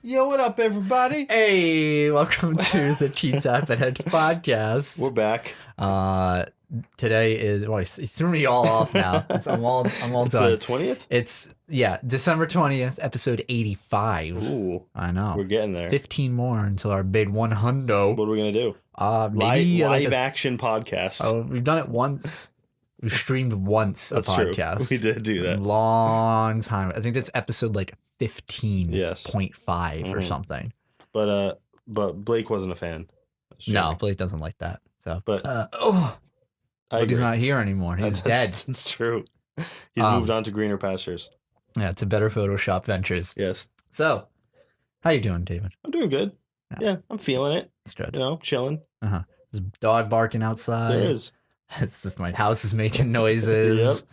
Yo, what up, everybody? Hey, welcome to the Keep Tappin X Podcast. We're back. Today is it threw me all off now. I'm all It's done. the 20th? It's December 20th, episode 85. Ooh, I know. we're getting there. 15 more until our big 100. What are we going to do? Maybe live action podcast. Oh, we've done it once. We streamed once That's a podcast. True. We did do that. Long time. I think that's episode like 15.5 Yes. or something. But Blake wasn't a fan. No, Blake doesn't like that. So, But But he's not here anymore. He's dead. It's true. He's moved on to greener pastures. Yeah, to better Photoshop ventures. Yes. So, how you doing, David? I'm doing good. Yeah, I'm feeling it. It's good. You know, chilling. There's a dog barking outside. There is. It's just my house is making noises.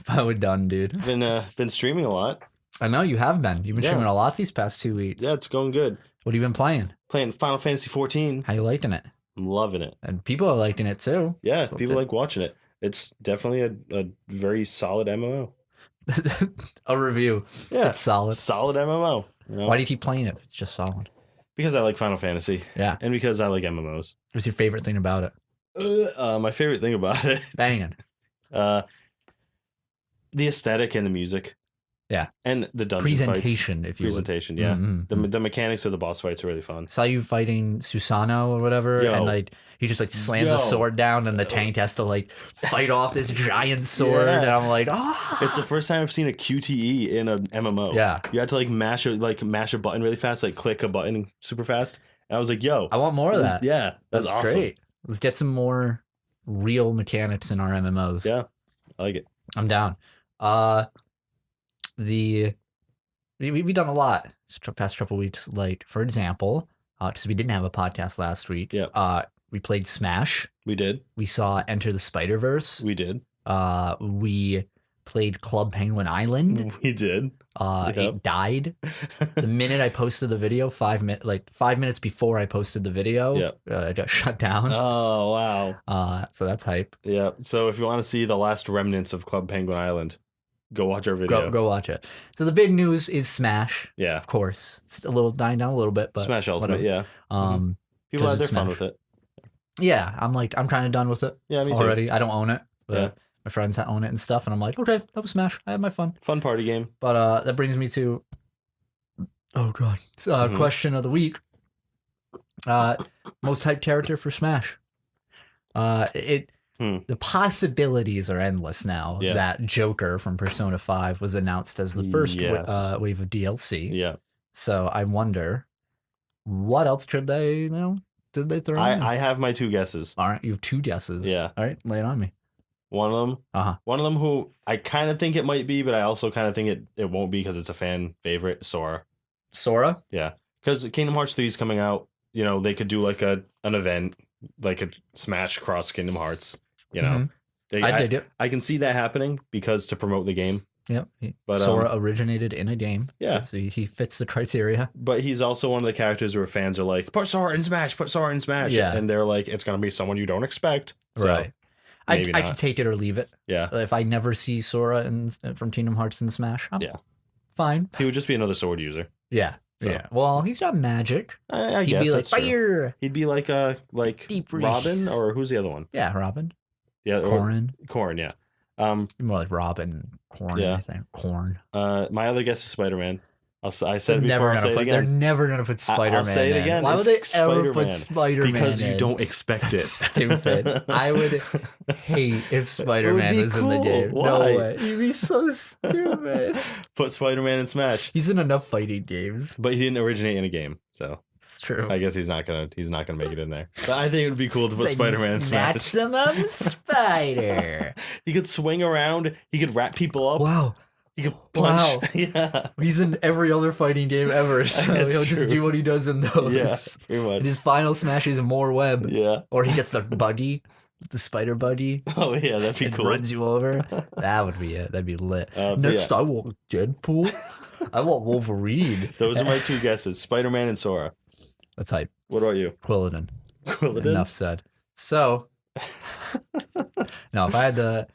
Yep. We're done, dude. Been streaming a lot. I know you have been. You've been streaming a lot these past 2 weeks. Yeah, it's going good. What have you been playing? Playing Final Fantasy 14. How you liking it? I'm loving it. And people are liking it too. Yeah, people like watching it. It's definitely a very solid MMO. A review. Yeah. It's solid. Solid MMO. You know? Why do you keep playing it if it's just solid? Because I like Final Fantasy. Yeah. And because I like MMOs. What's your favorite thing about it? My favorite thing about it. Banging. The aesthetic and the music. Yeah. And the dungeon Presentation, fights. if you Presentation, yeah. Mm-hmm. The mechanics of the boss fights are really fun. Saw you fighting Susano or whatever, and like he just like slams a sword down, and the tank has to like fight off this giant sword, and I'm like, It's the first time I've seen a QTE in an MMO. Yeah, you had to like mash a button really fast, like click a button super fast, and I was like, yo, I want more of that. Yeah, that's awesome. Great. Let's get some more real mechanics in our MMOs. Yeah, I like it. I'm down. We've done a lot this past couple weeks. Like, for example, because we didn't have a podcast last week. Yeah. We played Smash. We did. We saw Enter the Spider-Verse. We did. We played Club Penguin Island. We did. It died the minute I posted the video. 5 minutes before I posted the video. It got shut down. Oh wow. So that's hype. Yeah. So if you want to see the last remnants of Club Penguin Island, go watch our video. Go watch it. So the big news is Smash. Yeah. Of course. It's a little dying down a little bit, but Smash Ultimate, whatever. Yeah. People had their fun with it. Yeah. I'm kind of done with it. Yeah, me too. Already. I don't own it. But my friends that own it and stuff, and I'm like, okay, that was Smash. I had my fun. Fun party game. But that brings me to question of the week. Most hyped character for Smash. The possibilities are endless now that Joker from Persona 5 was announced as the first wave of DLC. Yeah. So I wonder, what else did they throw in? I have my two guesses. All right, you have two guesses. Yeah. All right, lay it on me. One of them who I kind of think it might be, but I also kind of think it won't be because it's a fan favorite, Sora. Sora? Yeah. Because Kingdom Hearts 3 is coming out. You know, they could do like an event, like a Smash cross Kingdom Hearts. You know, I dig it. I can see that happening because to promote the game. Yep. But Sora originated in a game. Yeah. So he fits the criteria. But he's also one of the characters where fans are like, put Sora in Smash, put Sora in Smash. Yeah. And they're like, it's going to be someone you don't expect. So, right. I can take it or leave it. Yeah. If I never see Sora from Kingdom Hearts in Smash, fine. He would just be another sword user. Yeah. So. Yeah. Well, he's got magic. I He'd guess be like, that's fire. True. He'd be like Robin, or who's the other one? Yeah, Robin. Yeah, Corn, yeah. More like Robin, Corn, I think. Corn. My other guess is Spider-Man. I said it before, I'll say it again. They're never going to put Spider-Man I'll say it again. Why would they ever put Spider-Man Because you don't expect it. Stupid. I would hate if Spider-Man was in the game. Why? No way. You'd be so stupid. Put Spider-Man in Smash. He's in enough fighting games. But he didn't originate in a game, so... It's true. I guess he's not gonna make it in there. But I think it would be cool to put Spider-Man in Smash. Maximum Spider. He could swing around. He could wrap people up. Wow. He could punch. Wow. Yeah. He's in every other fighting game ever, so he'll just do what he does in those. Yeah, pretty much. And his final Smash is more web. Yeah. Or he gets the buggy, the spider buggy. Oh yeah, that'd be cool. Runs you over. That would be it. That'd be lit. Next, I want Deadpool. I want Wolverine. Those are my two guesses: Spider-Man and Sora. That's hype. What about you? Quilladin. Enough said. So, no, if I had to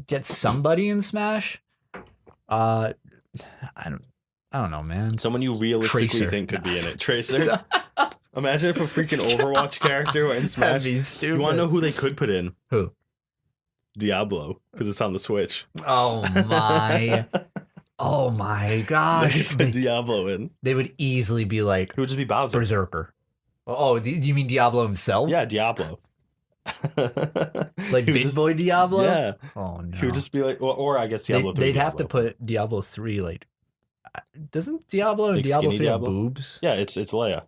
get somebody in Smash, I don't. I don't know, man. Someone you realistically Tracer. think could be in it. Tracer. Imagine if a freaking Overwatch character went in Smash. That'd be stupid. You want to know who they could put in? Who? Diablo, because it's on the Switch. Oh my. Oh my They gosh. could put Diablo in. They would easily be like It would just be Bowser. Berserker. Oh, do you mean Diablo himself? Yeah, Diablo. Like He would Big just- Boy Diablo? Yeah. Oh no. He would just be like, or I guess Diablo 3. They'd have to Diablo. put Diablo 3 like. Doesn't Diablo and Like Diablo skinny 3 have Diablo? boobs? Yeah, it's Leia.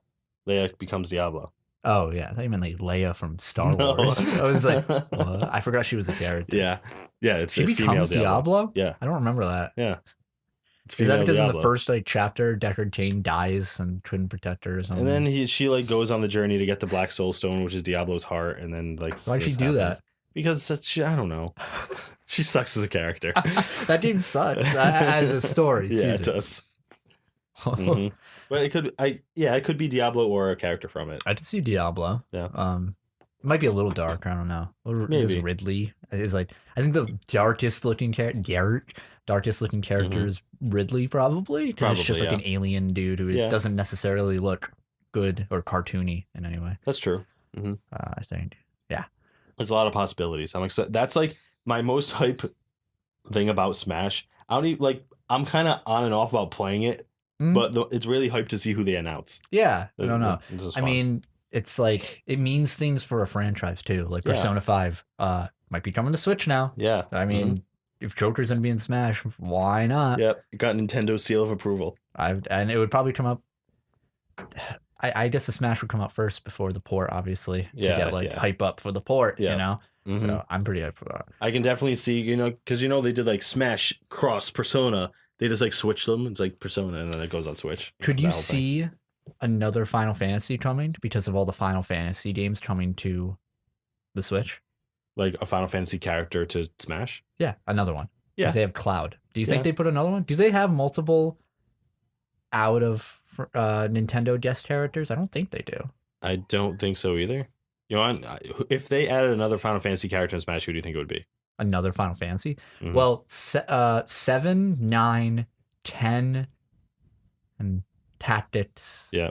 Leia becomes Diablo. Oh yeah, I thought you meant like Leia from Star No. Wars. I was like, what? I forgot she was a character. Yeah. Yeah, it's She a female becomes Diablo? Yeah. I don't remember that. Yeah. It's Is that because in Diablo. the first like chapter, Deckard Cain dies and Twin Protector or something? And then she like goes on the journey to get the Black Soul Stone, which is Diablo's heart, and then like Why'd she this do happens. Because I don't know. She sucks as a character. That game sucks as a story. Yeah, it does. Mhm. But it could be Diablo or a character from it. I did see Diablo. Yeah. It might be a little dark. I don't know. Maybe. Ridley is like. I think the darkest looking character is Ridley, probably. Because it's just Probably, like an alien dude who Yeah. doesn't necessarily look good or cartoony in any way. That's true. I think. There's a lot of possibilities. I'm excited. That's like my most hype thing about Smash. I don't even like. I'm kind of on and off about playing it, Mm. but it's really hype to see who they announce. Yeah. I don't know. This is I fun. mean, it's like it means things for a franchise too. Like Yeah. Persona 5 might be coming to Switch now. yeah. I mean, if Joker's gonna be in Smash, why not? Yep. It got Nintendo's seal of approval. And it would probably come up. I guess the Smash would come out first before the port, obviously, to Yeah, get like yeah. hype up for the port. Yeah. You know, Mhm. so I'm pretty hyped for that. I can definitely see, because they did like Smash cross Persona. They just like switch them. It's like Persona, and then it goes on Switch. Could That you whole thing. see another Final Fantasy coming because of all the Final Fantasy games coming to the Switch? Like a Final Fantasy character to Smash? Yeah, another one. Yeah. Because they have Cloud. Do you think Yeah. they put another one? Do they have multiple out of Nintendo guest characters? I don't think they do. I don't think so either. If they added another Final Fantasy character in Smash, who do you think it would be? Another Final Fantasy? Mhm. Well, 7, 9, 10, and Tactics. Yeah.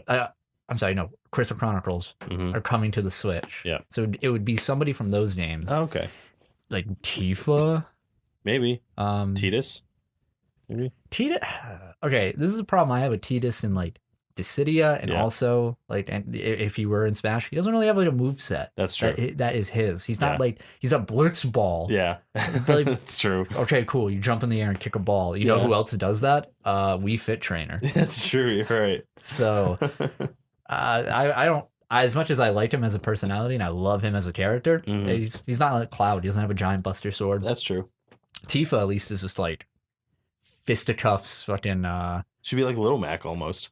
I'm sorry, no. Crystal Chronicles Mhm. are coming to the Switch. Yeah. So it would be somebody from those games. Oh, okay. Like Tifa. Maybe. Tidus. Maybe. Okay, this is the problem I have with Tidus in like Dissidia, and Yeah. also like, and if he were in Smash, he doesn't really have like a move set. That's true. That is his. He's not Yeah. like he's a blitz ball. Yeah. like- That's true. Okay, cool. You jump in the air and kick a ball. You know Yeah. who else does that? Wii Fit Trainer. That's true. You're right. So I don't. As much as I liked him as a personality and I love him as a character, Mhm. he's not like Cloud. He doesn't have a giant Buster Sword. That's true. Tifa at least is just like fisticuffs, fucking Should be like Little Mac almost.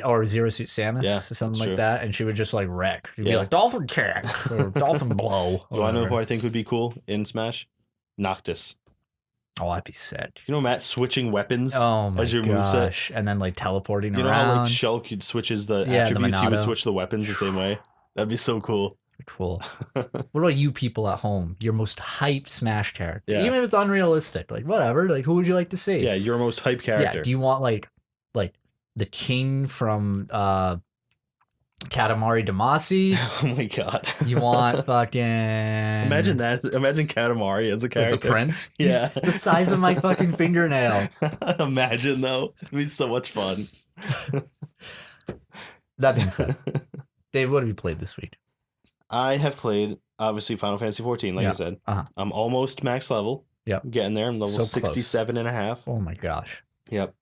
or Zero Suit Samus, Yeah, or something that's like true. that, and she would just like wreck. She'd be Yeah. like Dolphin Kick or Dolphin Blow. or You want to know whatever. who I think would be cool in Smash? Noctis. Oh, that'd be sick. You know Matt switching weapons Oh my as your moveset? gosh! And then like teleporting You know around. how like Shulk switches the Yeah, the attributes, he would Monado. switch the weapons the same way? That'd be so cool. Cool. What about you people at home? Your most hyped Smash character, Yeah. even if it's unrealistic, like whatever. Like who would you like to see? Yeah, your most hype character. Yeah. Do you want like the king from Katamari Damacy? Oh my god. You want fucking Imagine that. Imagine Katamari as a like character. the prince? Yeah. He's the size of my fucking fingernail. Imagine though. It'd be so much fun. That being said, Dave, what have you played this week? I have played obviously Final Fantasy 14, like Yeah. I said. Uh-huh. I'm almost max level. Yep. I'm getting there. I'm level So close. 67 and a half. Oh my gosh. Yep.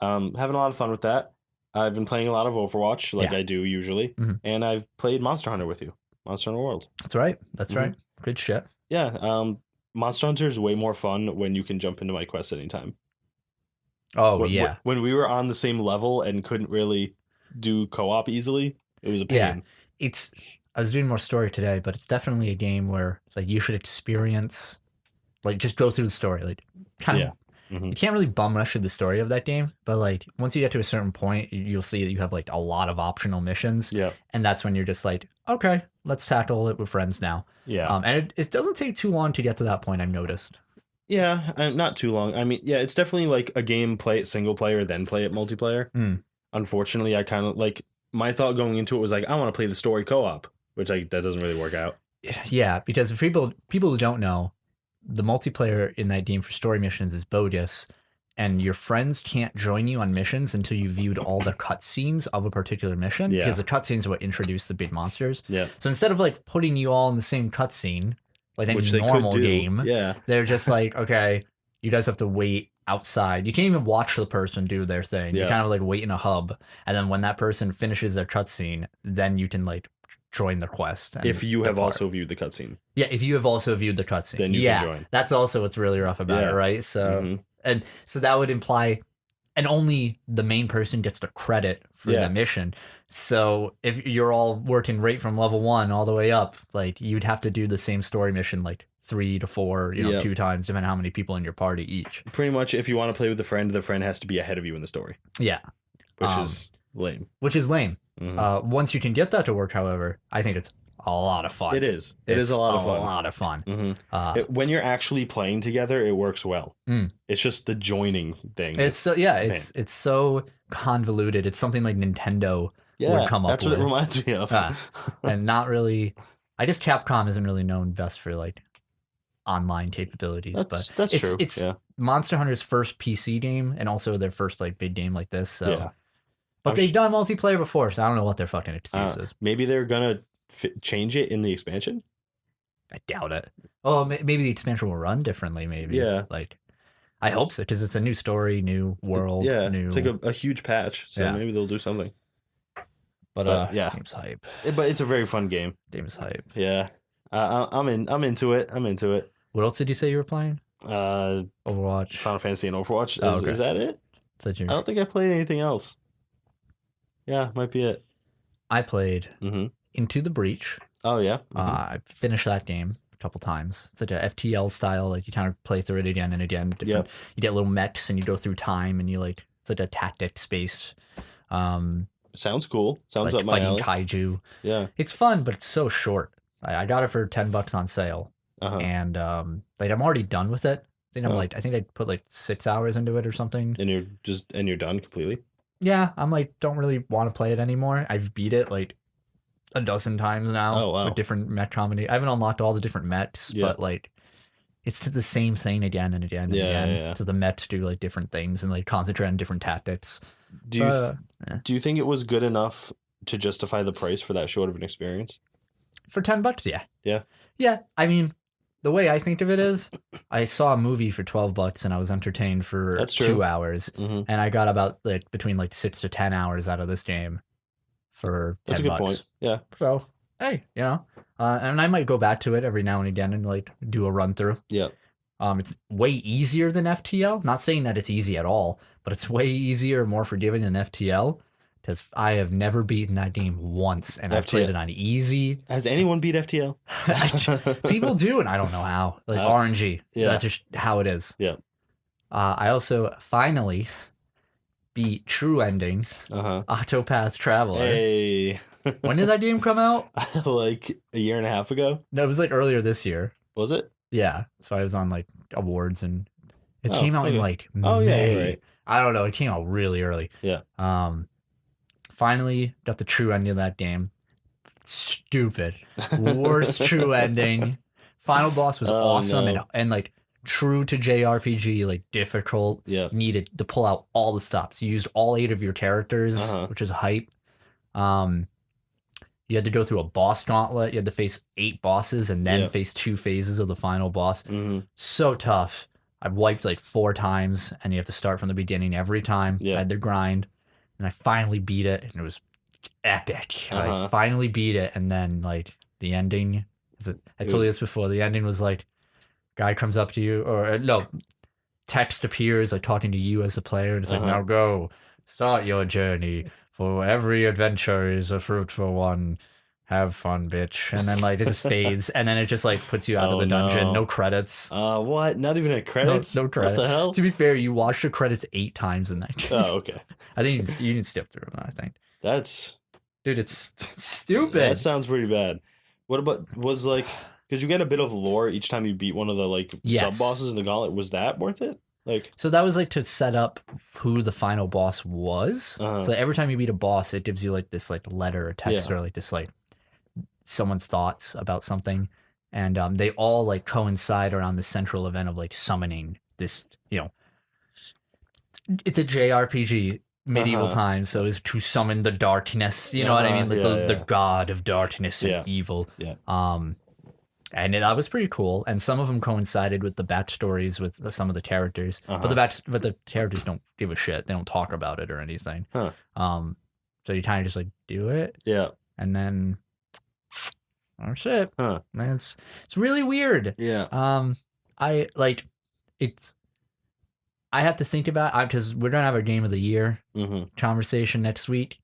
Having a lot of fun with that. I've been playing a lot of Overwatch, like Yeah. I do usually. Mhm. And I've played Monster Hunter with you. Monster Hunter World. That's right. That's Mhm. right. Good shit. Yeah. Monster Hunter is way more fun when you can jump into my quest anytime. Oh yeah. When we were on the same level and couldn't really do co-op easily, it was a pain. Yeah. I was doing more story today, but it's definitely a game where like you should experience, like just go through the story, like kind of. Yeah. Mhm. You can't really bum rush through the story of that game, but like once you get to a certain point, you'll see that you have like a lot of optional missions, Yeah. and that's when you're just like, okay, let's tackle it with friends now. Yeah. And it doesn't take too long to get to that point. I've noticed. Yeah, not too long. I mean, yeah, it's definitely like a game, play it single player, then play it multiplayer. Unfortunately, I kind of like, my thought going into it was like, I want to play the story co-op, which that doesn't really work out. Yeah, because for people who don't know, the multiplayer in that game for story missions is bogus, and your friends can't join you on missions until you viewed all the cutscenes of a particular mission, because the cutscenes are what introduce the big monsters. Yeah. So instead of like putting you all in the same cutscene, like any normal game, they're just like, okay, you guys have to wait outside. You can't even watch the person do their thing. You kind of like wait in a hub, and then when that person finishes their cutscene, then you can like join the quest. If you have also viewed the cutscene. Yeah, if you have also viewed the cutscene. Then you can join. That's also what's really rough about it, right? So and so that would imply, and only the main person gets the credit for the mission. So if you're all working right from level 1 all the way up, like you'd have to do the same story mission like 3 to 4, 2 times, depending on how many people in your party each. Pretty much, if you want to play with the friend has to be ahead of you in the story. Yeah. Which is lame. Once you can get that to work, however, I think it's a lot of fun. It is. It is a lot of fun. A lot of fun. When you're actually playing together, it works well. It's just the joining thing. It's so, it's so convoluted. It's something like Nintendo would come up with. That's what it reminds me of. And not really. I guess Capcom isn't really known best for like online capabilities, that's true. It's Monster Hunter's first PC game, and also their first like big game like this. So, but they've done multiplayer before, so I don't know what their fucking excuse is. Maybe they're gonna change it in the expansion. I doubt it. Oh, maybe the expansion will run differently. Maybe. Yeah. Like, I hope so, because it's a new story, new world. Yeah. It's like a huge patch, so maybe they'll do something. But game's hype. But it's a very fun game. Game's hype. Yeah. I'm into it. What else did you say you were playing? Overwatch. Final Fantasy and Overwatch. Is that it? I don't think I played anything else. Yeah, might be it. I played Into the Breach. Oh, yeah? I finished that game a couple times. It's like a FTL style, like you kind of play through it again and again. You get little mechs and you go through time, and you like, it's like a tactics-based. Sounds cool. Sounds like up my alley. Fighting kaiju. Yeah. It's fun, but it's so short. I got it for $10 on sale. And like I'm already done with it. I think I put like 6 hours into it or something. And you're done completely? Yeah, I'm like, don't really want to play it anymore. I've beat it like a dozen times now with different mech comedy. I haven't unlocked all the different mechs, but like it's the same thing again and again and again. Yeah. So the mechs do like different things and like concentrate on different tactics. Do you think it was good enough to justify the price for that short of an experience? For $10, yeah. Yeah. Yeah, I mean, the way I think of it is, I saw a movie for $12 and I was entertained for 2 hours, and I got about like between like 6 to 10 hours out of this game for $10. That's a good point. Yeah. So hey, and I might go back to it every now and again and like do a run through. Yeah. It's way easier than FTL. Not saying that it's easy at all, but it's way easier, more forgiving than FTL. Because I have never beaten that game once, and I've played it on easy. Has anyone beat FTL? People do, and I don't know how. Like RNG. Yeah. That's just how it is. Yeah. I also finally beat True Ending, Octopath Traveler. Hey. When did that game come out? Like a year and a half ago? No, it was like earlier this year. Was it? Yeah. So I was on like awards, and it came out in like May. Yeah, right. I don't know. It came out really early. Yeah. Finally got the true ending of that game. Stupid. Worst true ending. Final boss was awesome and like true to JRPG, like difficult. Yeah. You needed to pull out all the stops. You used all 8 of your characters, which is hype. You had to go through a boss gauntlet. You had to face 8 bosses and then face 2 phases of the final boss. So tough. I've wiped like 4 times, and you have to start from the beginning every time. I had to grind. And I finally beat it, and it was epic. I finally beat it, and then like the ending. I told you this before. The ending was like, guy comes up to you, or no, text appears like talking to you as a player, and it's like, now go, start your journey. For every adventure is a fruitful one. Have fun, bitch. And then like it just fades, and then it just like puts you out of the dungeon. No credits. What? Not even a credits? No credits. What the hell? To be fair, you watched the credits 8 times in that game. Oh, okay. I think you can skip through them. I think. Dude, it's stupid. That sounds pretty bad. What about because because you get a bit of lore each time you beat one of the like sub bosses in the gauntlet. Was that worth it? Like, so that was like to set up who the final boss was. So every time you beat a boss, it gives you like this like letter or text or like this like someone's thoughts about something, and they all like coincide around the central event of like summoning this. It's a JRPG. Medieval times, so is to summon the darkness. You know what I mean? Like the god of darkness and evil. Yeah. And that was pretty cool. And some of them coincided with the backstories with some of the characters, but the characters don't give a shit. They don't talk about it or anything. So you kind of just like do it. Yeah. And then that's it. Man, it's really weird. Yeah. I have to think about it because we're gonna have our game of the year conversation next week,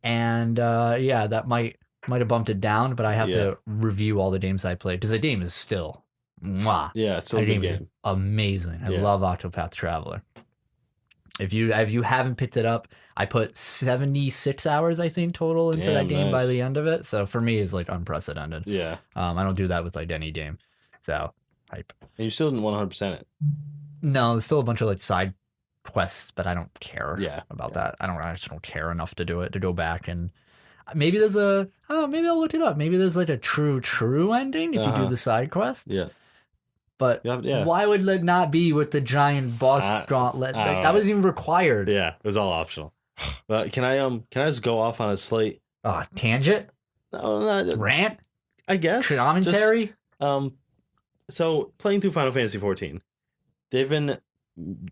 and that might have bumped it down, but I have to review all the games I played because the game is still, it's still a good game. Amazing. I love Octopath Traveler. If you haven't picked it up, I put 76 hours I think total into that game by the end of it. So for me, it's like unprecedented. Yeah. I don't do that with like any game. So hype. And you still didn't 100% it. No, there's still a bunch of like side quests, but I don't care about that. I just don't care enough to do it, to go back and maybe there's maybe I'll look it up. Maybe there's like a true ending if you do the side quests. Yeah. But why would it not be with the giant boss gauntlet? That wasn't even required. Yeah, it was all optional. Can I just go off on a slight tangent? No, not rant? I guess. Commentary? So playing through Final Fantasy 14. They've been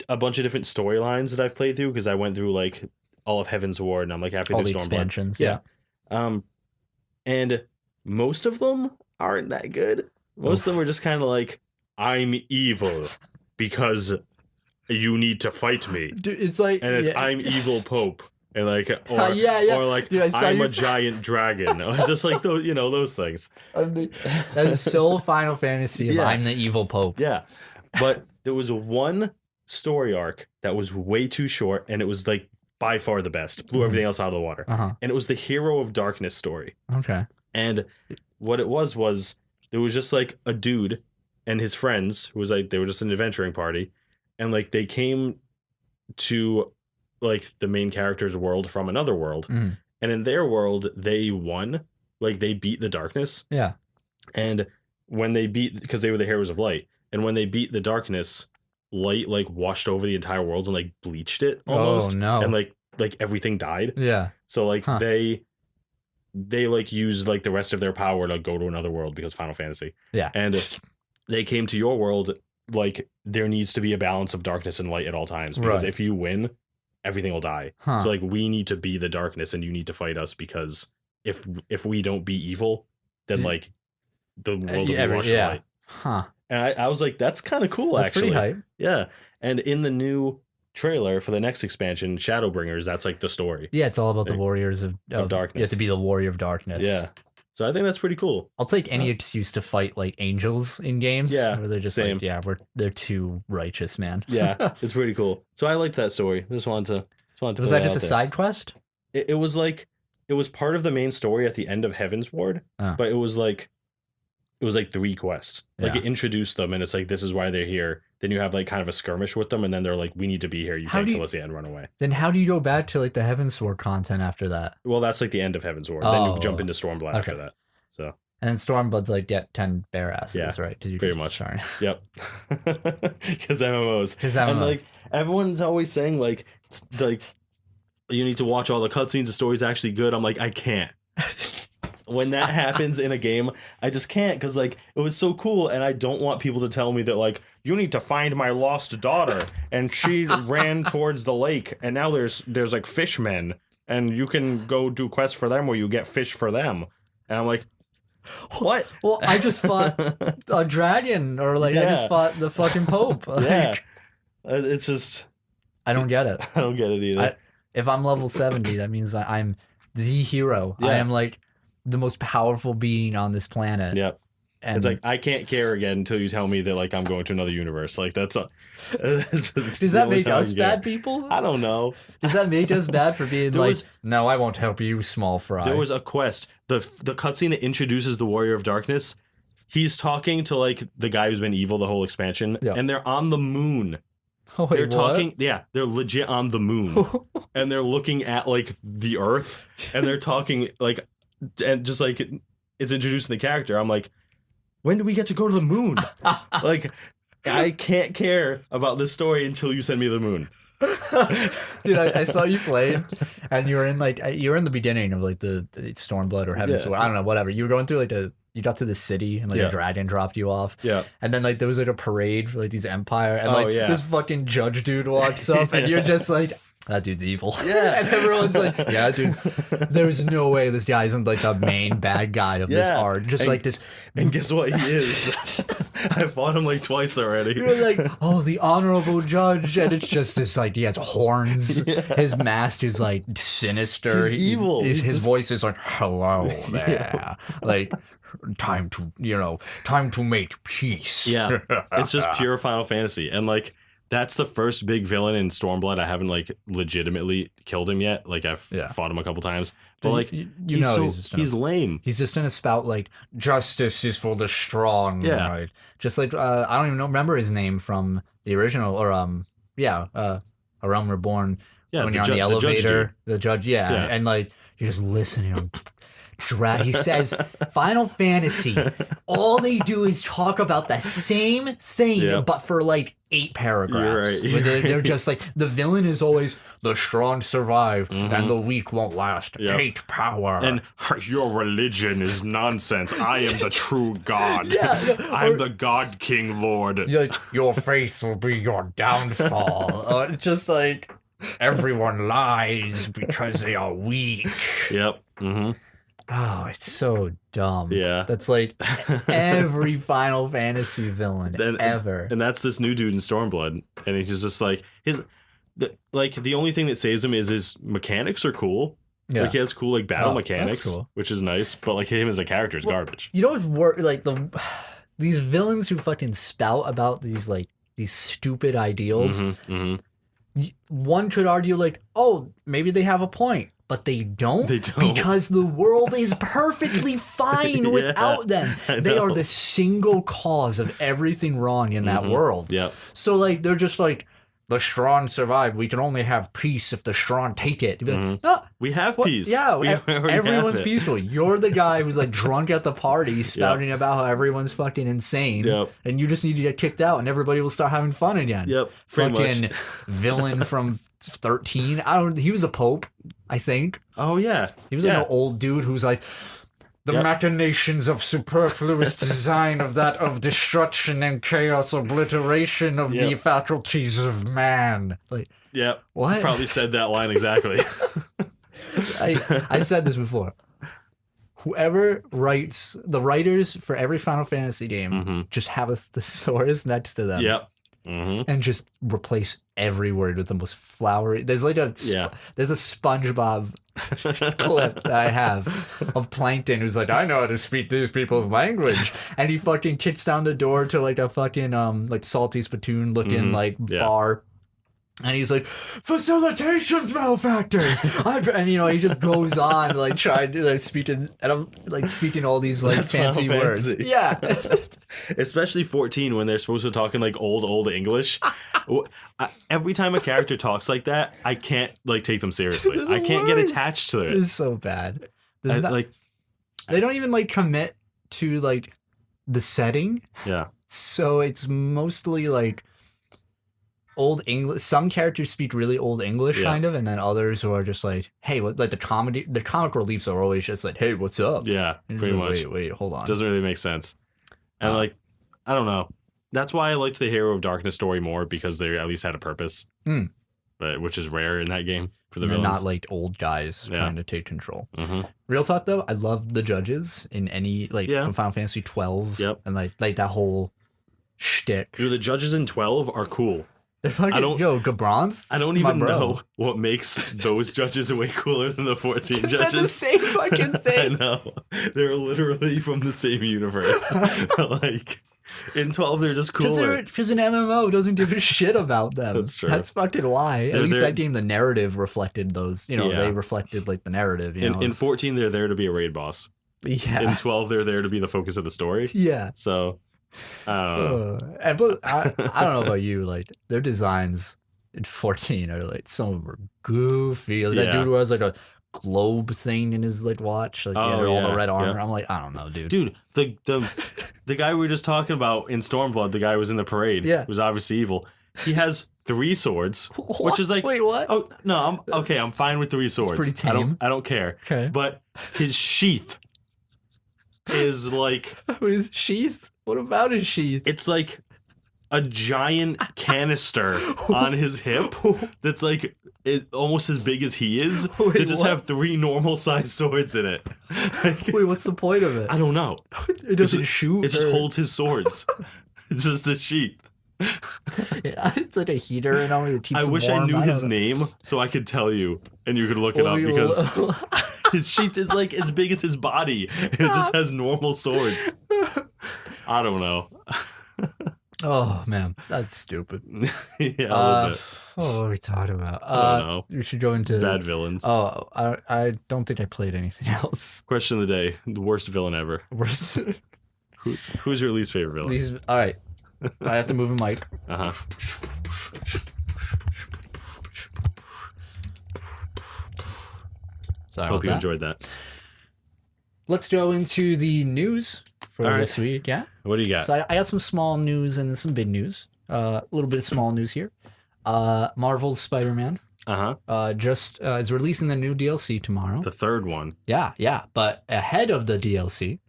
a bunch of different storylines that I've played through because I went through like all of Heaven's Ward and I'm like happy to Stormblood. Expansions, and most of them aren't that good. Most of them are just kind of like, I'm evil because you need to fight me. Dude, it's like, and I'm evil Pope. And like, or like, dude, I'm a giant dragon. Or just like those, those things. That's so Final Fantasy. I'm the evil Pope. Yeah. But there was one story arc that was way too short, and it was like by far the best. Blew everything else out of the water. And it was the Hero of Darkness story. Okay. And what it was there was just like a dude and his friends who was like, they were just an adventuring party, and like they came to like the main character's world from another world, and in their world they won, like they beat the darkness. Yeah. And when they because they were the heroes of light. And when they beat the darkness, light like washed over the entire world and like bleached it almost. Oh no! And like everything died. Yeah. So like they like used like the rest of their power to go to another world because Final Fantasy. Yeah. And they came to your world like there needs to be a balance of darkness and light at all times because if you win, everything will die. So like we need to be the darkness and you need to fight us because if we don't be evil, then like the world will be washed with light. And I was like, that's kind of cool, actually. That's pretty hype. Yeah. And in the new trailer for the next expansion, Shadowbringers, that's like the story. Yeah, it's all about the warriors of darkness. You have to be the warrior of darkness. Yeah. So I think that's pretty cool. I'll take any excuse to fight like angels in games. Yeah. Where they're just like, they're too righteous, man. Yeah. It's pretty cool. So I liked that story. Just wanted to Was that just a side quest? It was like, it was part of the main story at the end of Heaven's Ward, but it was like 3 quests. Like it introduced them and it's like, this is why they're here. Then you have like kind of a skirmish with them and then they're like, we need to be here. You can't kill us yet and run away. Then how do you go back to like the Heaven's Sword content after that? Well, that's like the end of Heaven's Ward. Then you jump into Stormblood after that. So. And then Stormblood's like get 10 bare asses, right? Pretty much. Sorry. Yep. Because MMOs. And like everyone's always saying like you need to watch all the cutscenes. The story's actually good. I'm like, I can't. When that happens in a game, I just can't because like it was so cool, and I don't want people to tell me that like you need to find my lost daughter and she ran towards the lake and now there's like fishmen and you can go do quests for them where you get fish for them, and I'm like, what? Well, I just fought a dragon, or like I just fought the fucking Pope. Like, it's just I don't get it. I don't get it either. If I'm level 70, that means that I'm the hero. I am like the most powerful being on this planet. Yep. And it's like, I can't care again until you tell me that like I'm going to another universe. Like that's does that make us bad people? I don't know. Does that make us bad for being no, I won't help you, small fry? There was a quest. The cutscene that introduces the Warrior of Darkness. he's talking to like the guy who's been evil the whole expansion, and they're on the moon. Oh, wait, they're talking, what? yeah, they're legit on the moon, and they're looking at like the Earth, and they're talking like, and just like it's introducing the character. I'm like, when do we get to go to the moon? Like, I can't care about this story until you send me the moon. Dude, I saw you playing, and you were in the beginning of like the Stormblood or Heaven's Sword. I don't know, whatever. You were going through like you got to the city and like a dragon dropped you off. Yeah. And then like there was like a parade for like these Empire and this fucking judge dude walks up and you're just like, that dude's evil. Yeah. And everyone's like, yeah, dude, there's no way this guy isn't like the main bad guy of this arc. Just like this. And guess what he is? I fought him like twice already. You're like, oh, the honorable judge. And it's just this like, he has horns. Yeah. His mask is like sinister. He's evil. His voice is like, hello there. Yeah. Like, time to make peace. Yeah. It's just pure Final Fantasy. And like, that's the first big villain in Stormblood. I haven't like legitimately killed him yet. Like I've fought him a couple times, but like he's lame. He's just gonna spout like justice is for the strong. Yeah, right? Just like I don't even remember his name from the original or A Realm Reborn. Yeah, when you're on the elevator, the judge. Yeah, and like you're just listening. He says, Final Fantasy, all they do is talk about the same thing, but for like 8 paragraphs. You're right. They're just like, the villain is always, the strong survive and the weak won't last. Take power. And your religion is nonsense. I am the true God. I'm the God King Lord. Like, your faith will be your downfall. Just like, everyone lies because they are weak. Yep. Mm-hmm. Oh, it's so dumb. Yeah. That's like every Final Fantasy villain ever. And that's this new dude in Stormblood. And he's just like, the only thing that saves him is his mechanics are cool. Yeah. Like he has cool like battle mechanics, cool. Which is nice. But like him as a character is garbage. You know what's like these villains who fucking spout about these stupid ideals. One could argue like, oh, maybe they have a point. But they don't because the world is perfectly fine without them. They are the single cause of everything wrong in that world. Yep. So like they're just like, the strong survive. We can only have peace if the strong take it. Like, no, we have peace. Yeah, everyone's peaceful. You're the guy who's like drunk at the party spouting about how everyone's fucking insane. Yep. And you just need to get kicked out and everybody will start having fun again. Yep. Fucking villain from 13. He was a pope, I think. Oh yeah. He was like an old dude who's like, the machinations of superfluous design of destruction and chaos, obliteration of the faculties of man. Like, what? Probably said that line exactly. I said this before. Whoever writes, the writers for every Final Fantasy game just have a thesaurus next to them. Yep. And just replace every word with the most flowery. There's like there's a SpongeBob clip that I have of Plankton who's like, I know how to speak these people's language, and he fucking kicks down the door to like a fucking like salty spittoon looking like bar. And he's like, facilitation's malefactors. And he just goes on like trying to like speaking all these like fancy words. Yeah. Especially 14 when they're supposed to talk in like old English. Every time a character talks like that, I can't like take them seriously. I can't get attached to it. It's so bad. They don't even like commit to like the setting. Yeah. So it's mostly like old English. Some characters speak really old English kind of, and then others who are just like, hey, what, like the comic reliefs are always just like, hey, what's up? Yeah, pretty much. Wait, hold on. Doesn't really make sense. And like, I don't know. That's why I liked the Hero of Darkness story more, because they at least had a purpose. But which is rare in that game for the villains. Not like old guys trying to take control. Real talk though, I love the judges in any from Final Fantasy 12 and like that whole shtick. Dude, the judges in 12 are cool. They're fucking, Gabronth? I don't even know what makes those judges way cooler than the 14 judges. They're the same fucking thing. I know. They're literally from the same universe. Like, in 12, they're just cooler. Because an MMO doesn't give a shit about them. That's true. That's fucking why. At least that game, the narrative reflected those. They reflected, like, the narrative. In 14, they're there to be a raid boss. Yeah. In 12, they're there to be the focus of the story. Yeah. So, I don't know. I don't know about you. Like, their designs in 14 are like, some of them are goofy. Like, that dude who has like a globe thing in his like watch. Like, all the red armor. Yeah. I'm like, I don't know, dude. Dude, the guy we were just talking about in Stormblood, the guy who was in the parade, was obviously evil. He has 3 swords, which is like, wait, what? Oh no, I'm fine with 3 swords. It's pretty tame. I don't care. Okay. But his sheath is like his sheath. What about his sheath? It's like a giant canister on his hip that's like almost as big as he is. Wait, they just have 3 normal sized swords in it. Wait, what's the point of it? I don't know. It doesn't shoot. It just holds his swords. It's just a sheath. It's like a heater and all that keeps I wish warm. I knew his name so I could tell you and you could look it up because his sheath is like as big as his body. It just has normal swords. I don't know. Oh man, that's stupid. Yeah, a little bit. What are we talking about? I don't know. We should go into bad villains. Oh, I don't think I played anything else. Question of the day: the worst villain ever. Worst. Who's your least favorite villain? All right, I have to move a mic. Sorry. Hope you enjoyed that. Let's go into the news for this week. Yeah. What do you got? So I got some small news and some big news. A little bit of small news here. Marvel's Spider-Man. Just is releasing the new DLC tomorrow. The 3rd one. Yeah. But ahead of the DLC,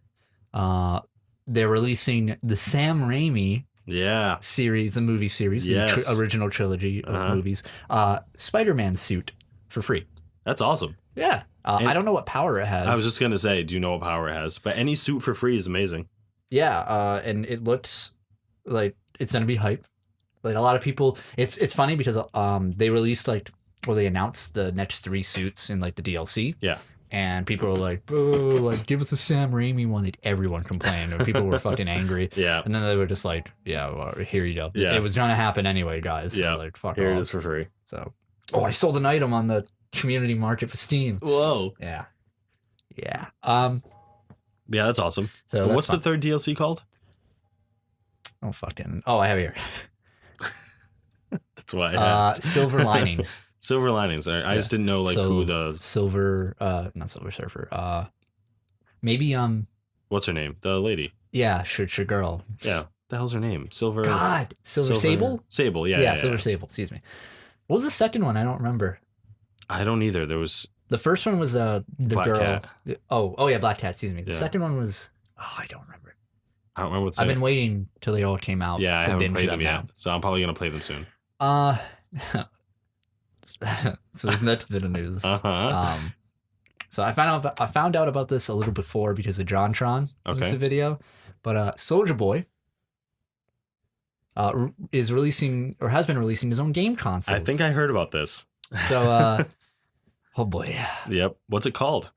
they're releasing the Sam Raimi series, the movie series, the original trilogy of movies, Spider-Man suit for free. That's awesome. Yeah. I don't know what power it has. I was just going to say, do you know what power it has? But any suit for free is amazing. Yeah. And it looks like it's going to be hype. Like a lot of people, it's funny because they released they announced the next 3 suits in like the DLC. Yeah. And people were like, "Boo! Like, give us a Sam Raimi one." Like, everyone complained, and people were fucking angry. Yeah. And then they were just like, "Yeah, well, here you go." Yeah. It was gonna happen anyway, guys. Yeah. So, like, fuck here off. it is for free. So, I sold an item on the community market for Steam. Whoa. Yeah. Yeah. Yeah, that's awesome. So what's the 3rd DLC called? I have it here. That's why I asked. Silver Linings. Silver Linings. I just didn't know who the Silver not Silver Surfer. Maybe what's her name? The lady. Yeah, should girl. Yeah. The hell's her name? Silver Sable? Sable, yeah. Silver Sable, excuse me. What was the second one? I don't remember. I don't either. There was the first one was the Black girl. Cat. Oh yeah, Black Cat, excuse me. The second one was I don't remember. I don't remember I've been waiting till they all came out. Yeah, I haven't played them yet. So I'm probably gonna play them soon. So there's next bit of news. So I found out about this a little before because of JonTron. Okay. The video, but SOULJA Boy is releasing or has been releasing his own game console. I think I heard about this. So, oh boy. Yep. What's it called?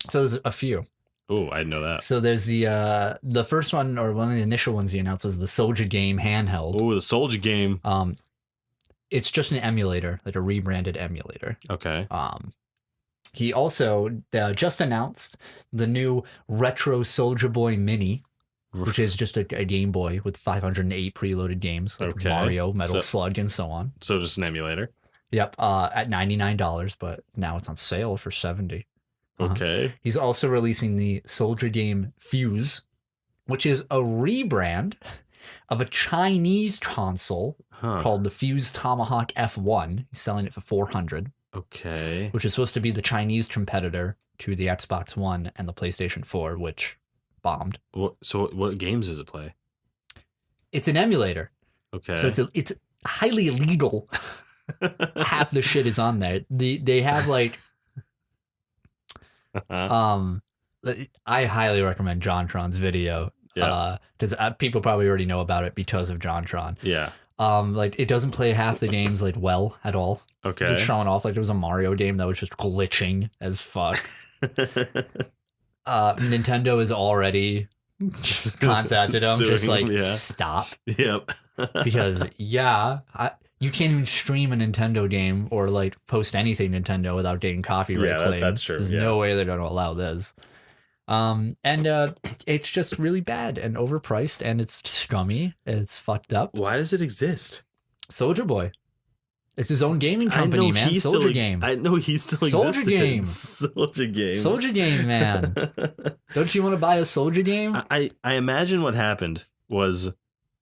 So there's a few. Oh, I didn't know that. So there's the first one, or one of the initial ones he announced, was the SOULJA game handheld. Oh, the SOULJA game. It's just an emulator, like a rebranded emulator. Okay. He also just announced the new retro SOULJA Boy Mini, which is just a Game Boy with 508 preloaded games like Mario, Metal Slug, and so on. So just an emulator. Yep. At $99, but now it's on sale for $70. Okay. He's also releasing the SOULJA game Fuse, which is a rebrand of a Chinese console called the Fuse Tomahawk F1. He's selling it for $400. Okay. Which is supposed to be the Chinese competitor to the Xbox One and the PlayStation 4, which bombed. So what games does it play? It's an emulator. Okay. So it's highly illegal. Half the shit is on there. They have like I highly recommend JonTron's video. Yeah. Because people probably already know about it because of JonTron. Yeah. Like it doesn't play half the games like well at all. Okay. Just showing off like there was a Mario game that was just glitching as fuck. Nintendo is already just contacted him, just like stop. Yep. Because you can't even stream a Nintendo game or like post anything Nintendo without getting copyright claims. That's true. There's no way they're going to allow this. And it's just really bad and overpriced, and it's scummy. It's fucked up. Why does it exist? SOULJA Boy. It's his own gaming company, man. SOULJA Game. I know he still exists. SOULJA Game. SOULJA Game. SOULJA Game, man. Don't you want to buy a SOULJA game? I imagine what happened was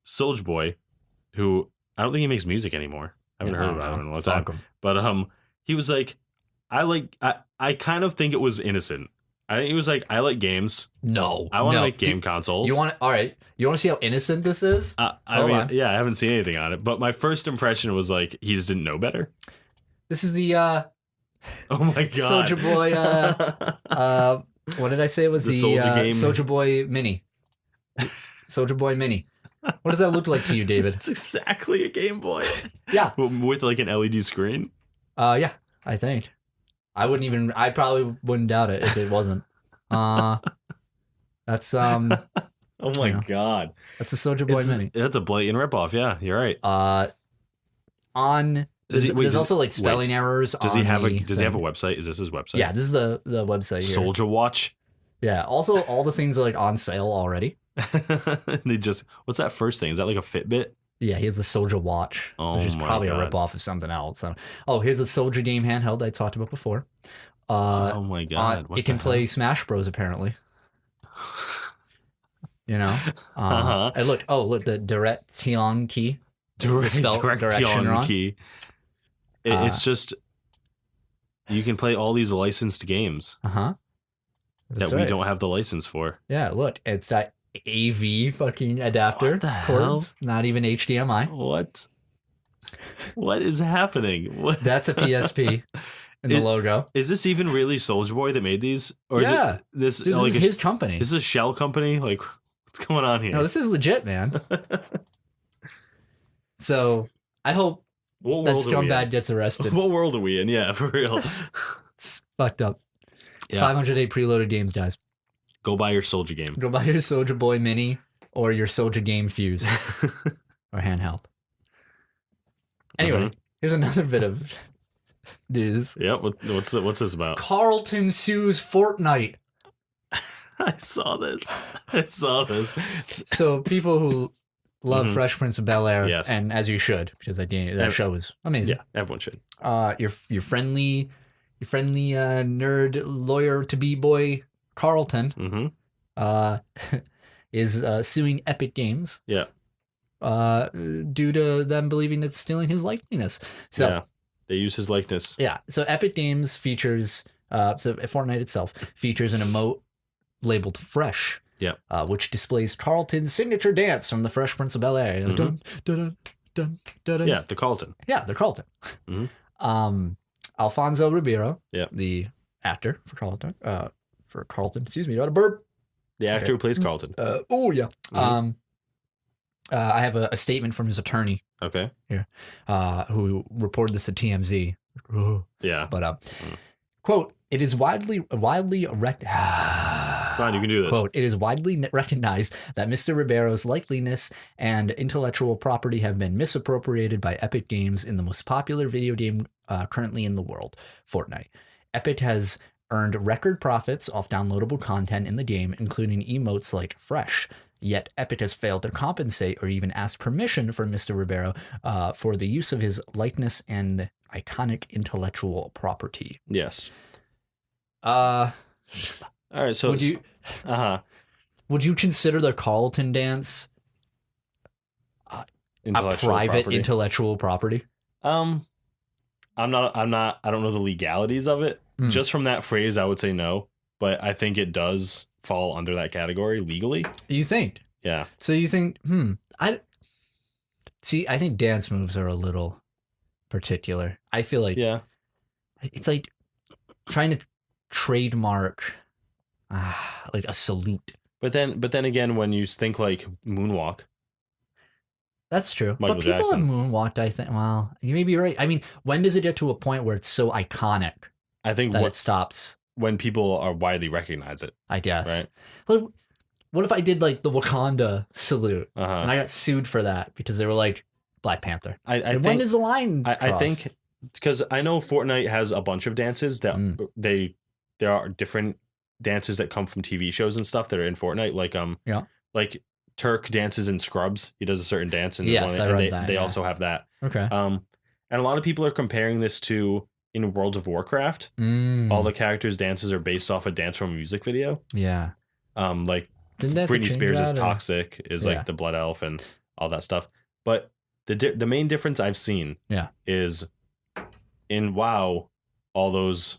SOULJA Boy, who I don't think he makes music anymore. I haven't heard about him in a long time. But he was like, I kind of think it was innocent. I think he was like, I like games. No. I want to make game consoles. All right. You want to see how innocent this is? I haven't seen anything on it. But my first impression was like, he just didn't know better. This is the oh my god. SOULJA Boy what did I say? It was the SOULJA game. SOULJA Boy Mini. SOULJA Boy Mini. What does that look like to you, David? It's exactly a Game Boy. Yeah. With like an LED screen. Yeah, I think. I probably wouldn't doubt it if it wasn't. That's oh my god. That's a SOULJA Boy Mini. That's a blatant ripoff. Yeah, you're right. There's also like spelling errors. Does he have a website? Is this his website? Yeah, this is the website here. SOULJA Watch. Yeah. Also, all the things are like on sale already. What's that first thing? Is that like a Fitbit? Yeah, he has the SOULJA Watch, which is probably a ripoff of something else. So, here's a SOULJA game handheld I talked about before. Oh my god! It can play Smash Bros. Apparently. You know. And look, the Direction key. Direction key. It's just you can play all these licensed games. That we don't have the license for. Yeah, look, it's that AV fucking adapter. What the hell? Not even HDMI. What is happening? That's a PSP in the logo. Is this even really SOULJA Boy that made these? Or is it this? Dude, this is his company. This is a shell company. Like, what's going on here? No, this is legit, man. So I hope that scumbag gets arrested. What world are we in? Yeah, for real. It's fucked up. Yeah. 508 preloaded games, guys. Go buy your SOULJA game. Go buy your SOULJA Boy Mini or your SOULJA Game Fuse or handheld. Anyway, here's another bit of news. Yeah, what's this about? Carlton sues Fortnite. I saw this. So people who love Fresh Prince of Bel-Air, yes, and as you should, because that show is amazing. Yeah, everyone should. Your friendly nerd lawyer to be boy Carlton is suing Epic Games. Yeah. Due to them believing it's stealing his likeness. So yeah, they use his likeness. Yeah. So Epic Games features Fortnite itself features an emote labeled Fresh. Yeah. Which displays Carlton's signature dance from the Fresh Prince of Bel-Air. Dun, dun, dun, dun, dun. Yeah, the Carlton. Yeah, the Carlton. Alfonso Ribeiro, yeah, the actor for Carlton, excuse me, not a burp. The actor who plays Carlton. Oh yeah. I have a statement from his attorney. Okay. Here, who reported this to TMZ. Yeah. But quote, it is widely Fine, you can do this. Quote, it is widely recognized that Mr. Ribeiro's likeliness and intellectual property have been misappropriated by Epic Games in the most popular video game currently in the world, Fortnite. Epic has earned record profits off downloadable content in the game, including emotes like Fresh. Yet Epic has failed to compensate or even ask permission from Mr. Ribeiro for the use of his likeness and iconic intellectual property. Yes. All right. So would you consider the Carlton dance a private intellectual property? I don't know the legalities of it. Just from that phrase, I would say no, but I think it does fall under that category legally. You think? Yeah. So you think, I think dance moves are a little particular. I feel like it's like trying to trademark like a salute. But then again, when you think like moonwalk. That's true. Michael but people Jackson. have moonwalked, I think. Well, you may be right. I mean, when does it get to a point where it's so iconic I think that it stops? When people are widely recognize it. I guess. Right. But what if I did like the Wakanda salute and I got sued for that because they were like Black Panther? I think, when does the line cross? I think because I know Fortnite has a bunch of dances that there are different dances that come from TV shows and stuff that are in Fortnite, like Turk dances in Scrubs. He does a certain dance, and they also have that. Okay. And a lot of people are comparing this to in World of Warcraft. All the characters' dances are based off a dance from a music video. Yeah. Like Britney Spears' Toxic is like the Blood Elf and all that stuff. But the main difference I've seen is in WoW, all those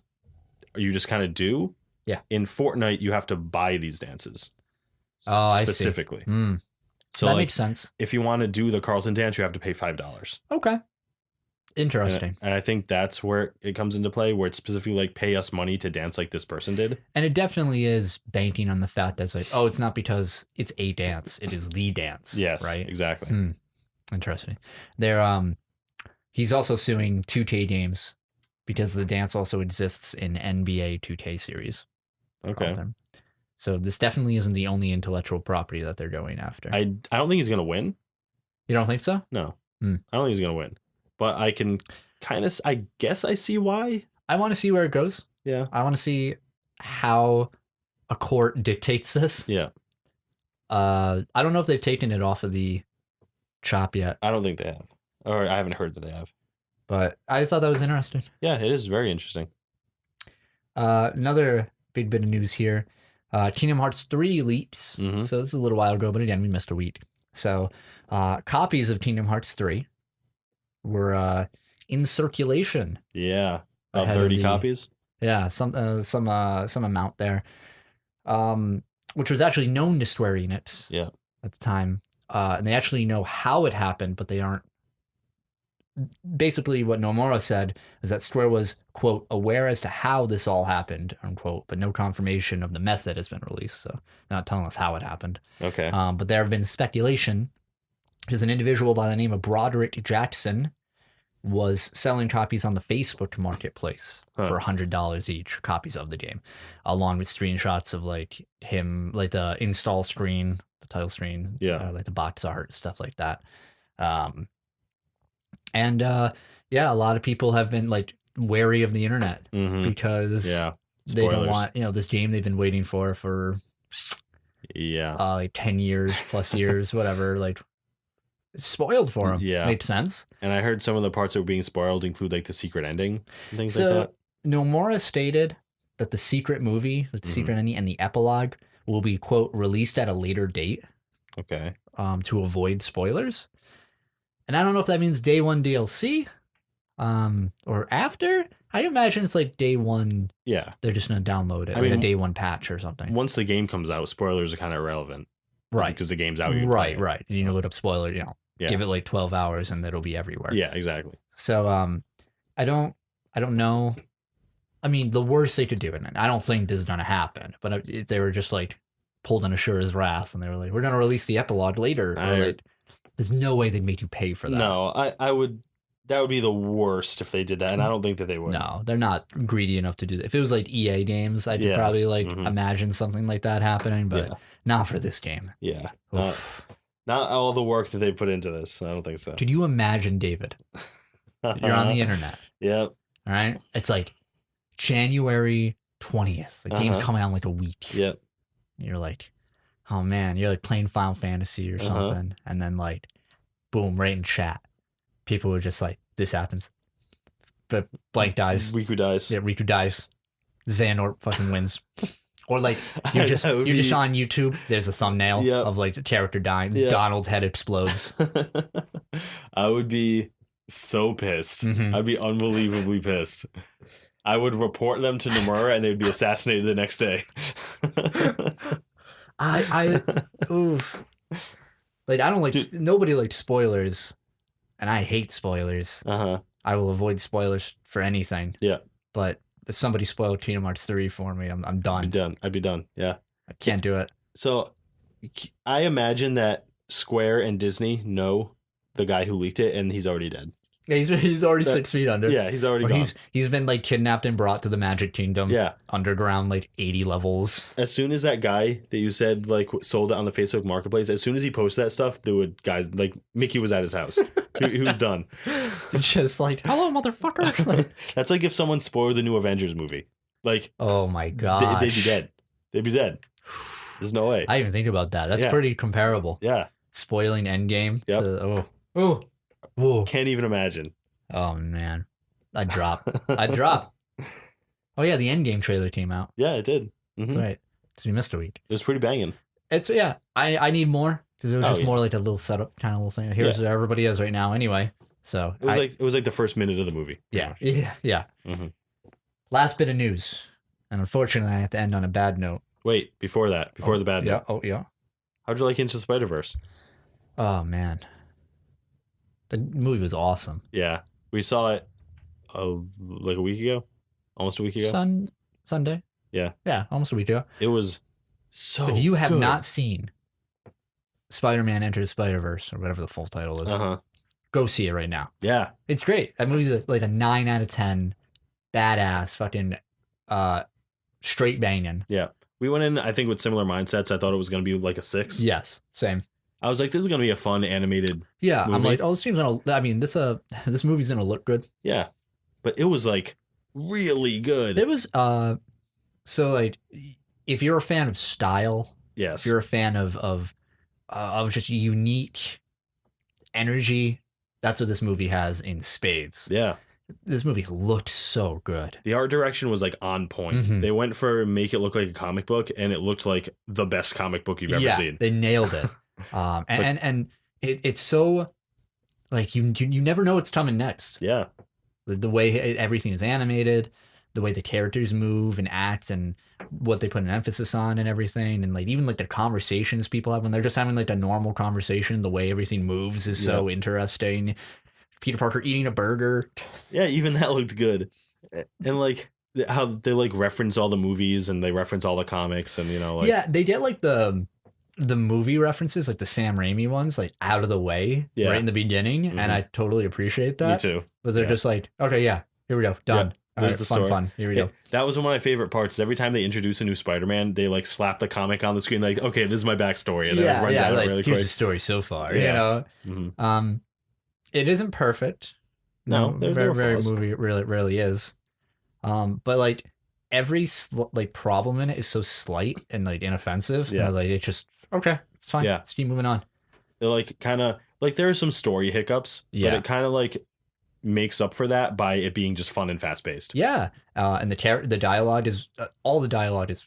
you just kind of do. Yeah. In Fortnite, you have to buy these dances. Oh, specifically. I see. So that makes sense. If you want to do the Carlton dance, you have to pay $5. Okay. Interesting. And I think that's where it comes into play, where it's specifically like pay us money to dance like this person did. And it definitely is banking on the fact that it's like, oh, it's not because it's a dance, it is the dance. Yes, right. Exactly. Interesting. He's also suing 2K Games because the dance also exists in NBA 2K series. Okay. So this definitely isn't the only intellectual property that they're going after. I don't think he's gonna win. You don't think so? No. I don't think he's gonna win. But I can I guess I see why. I want to see where it goes. Yeah. I want to see how a court dictates this. Yeah. I don't know if they've taken it off of the chop yet. I don't think they have. Or I haven't heard that they have. But I thought that was interesting. Yeah, it is very interesting. Another big bit of news here. Kingdom Hearts 3 leaks. So this is a little while ago, but again, we missed a week. So copies of Kingdom Hearts 3 were in circulation. Yeah. About 30 copies. Yeah, some amount there. Which was actually known to Square Enix at the time. And they actually know how it happened, but they aren't. Basically, what Nomura said is that Square was, quote, aware as to how this all happened, unquote, but no confirmation of the method has been released. So they're not telling us how it happened. Okay. But there have been speculation because an individual by the name of Broderick Jackson was selling copies on the Facebook marketplace for $100 each, copies of the game, along with screenshots of like him, like the install screen, the title screen, like the box art, stuff like that. And a lot of people have been like wary of the internet because they don't want, this game they've been waiting for like 10 years plus years, whatever, like spoiled for them. Yeah. Makes sense. And I heard some of the parts that were being spoiled include like the secret ending and things like that. Nomura stated that the secret movie, the secret ending and the epilogue will be, quote, released at a later date. Okay. To avoid spoilers. And I don't know if that means day one DLC or after. I imagine it's like day one. Yeah. They're just going to download it, like a day one patch or something. Once the game comes out, spoilers are kind of irrelevant. Right. Because the game's out. Right. You know, load up spoiler, give it like 12 hours and it'll be everywhere. Yeah, exactly. So I don't know. I mean, the worst they could do, and I don't think this is going to happen, but if they were just like pulled on Ashura's wrath and they were like, we're going to release the epilogue later. There's no way they'd make you pay for that. No, I would. That would be the worst if they did that, and I don't think that they would. No, they're not greedy enough to do that. If it was like EA games, I could probably imagine something like that happening, but not for this game. Yeah, not all the work that they put into this. I don't think so. Could you imagine, David? You're on the internet. Yep. All right. It's like January 20th. The game's coming out in like a week. Yep. You're like, oh man, you're like playing Final Fantasy or something, and then like, boom, right in chat, people were just like, this happens. But Blank dies. Riku dies. Yeah, Riku dies. Xehanort fucking wins. Or like you're just on YouTube. There's a thumbnail of like the character dying. Yep. Donald's head explodes. I would be so pissed. I'd be unbelievably pissed. I would report them to Nomura and they'd be assassinated the next day. Oof. Like I don't like nobody likes spoilers, and I hate spoilers. I will avoid spoilers for anything. Yeah. But if somebody spoiled Kingdom Hearts 3 for me, I'm done. I'd be done. Yeah. I can't do it. So I imagine that Square and Disney know the guy who leaked it, and he's already dead. Yeah, he's already 6 feet under. Yeah, he's already gone. He's been like kidnapped and brought to the Magic Kingdom. Yeah, underground, like 80 levels. As soon as that guy that you said like sold it on the Facebook Marketplace, as soon as he posted that stuff, there would guys like Mickey was at his house. he was done. Just like, hello, motherfucker. That's like if someone spoiled the new Avengers movie. Like, oh my god, they'd be dead. they'd be dead. There's no way. I even think about that. That's pretty comparable. Yeah. Spoiling Endgame. Yep. Oh. Can't even imagine. Oh, man. I'd drop. Oh, yeah, the Endgame trailer came out. Yeah, it did. Mm-hmm. That's right. So we missed a week. It was pretty banging. I need more. Because it was just more like a little setup kind of little thing. Here's where everybody is right now anyway. So it was like the first minute of the movie. Yeah. Mm-hmm. Last bit of news. And unfortunately, I have to end on a bad note. Wait, before the bad note. Oh, yeah. How'd you like Into the Spider-Verse? Oh, man. The movie was awesome. Yeah. We saw it like a week ago. Almost a week ago. Sunday? Yeah. Yeah, almost a week ago. It was so If you have good. not seen Spider-Man Enter the Spider-Verse, or whatever the full title is, go see it right now. Yeah. It's great. That movie's like a 9 out of 10. Badass, fucking straight banging. Yeah. We went in, I think, with similar mindsets. I thought it was going to be like a 6. Yes, same. I was like, this is going to be a fun animated movie. I'm like, oh, this movie's going to look good. Yeah. But it was like really good. It was, so like, if you're a fan of style, yes. If you're a fan of just unique energy, that's what this movie has in spades. Yeah. This movie looked so good. The art direction was like on point. Mm-hmm. They went for make it look like a comic book, and it looked like the best comic book you've ever seen. They nailed it. And it's so like you never know what's coming next. Yeah. The way everything is animated, the way the characters move and act, and what they put an emphasis on and everything, and like even like the conversations people have when they're just having like a normal conversation, the way everything moves is so interesting. Peter Parker eating a burger. Yeah, even that looked good. And like how they like reference all the movies and they reference all the comics and like they get like the movie references, like the Sam Raimi ones, like out of the way right in the beginning, and I totally appreciate that. Me too. But they're just like, okay, here we go, done. Yeah, there's the story. Fun. Here we go. That was one of my favorite parts. Every time they introduce a new Spider-Man, they like slap the comic on the screen, like, okay, this is my backstory, and then run down like, it really here's quick. the story so far. Yeah. Mm-hmm. It isn't perfect. No, very movie really is. But like every like problem in it is so slight and like inoffensive. Yeah. Like it's just okay. It's fine. Yeah. Let's keep moving on. It like kind of like there are some story hiccups, but it kind of like makes up for that by it being just fun and fast paced. Yeah. And the dialogue is all the dialogue is.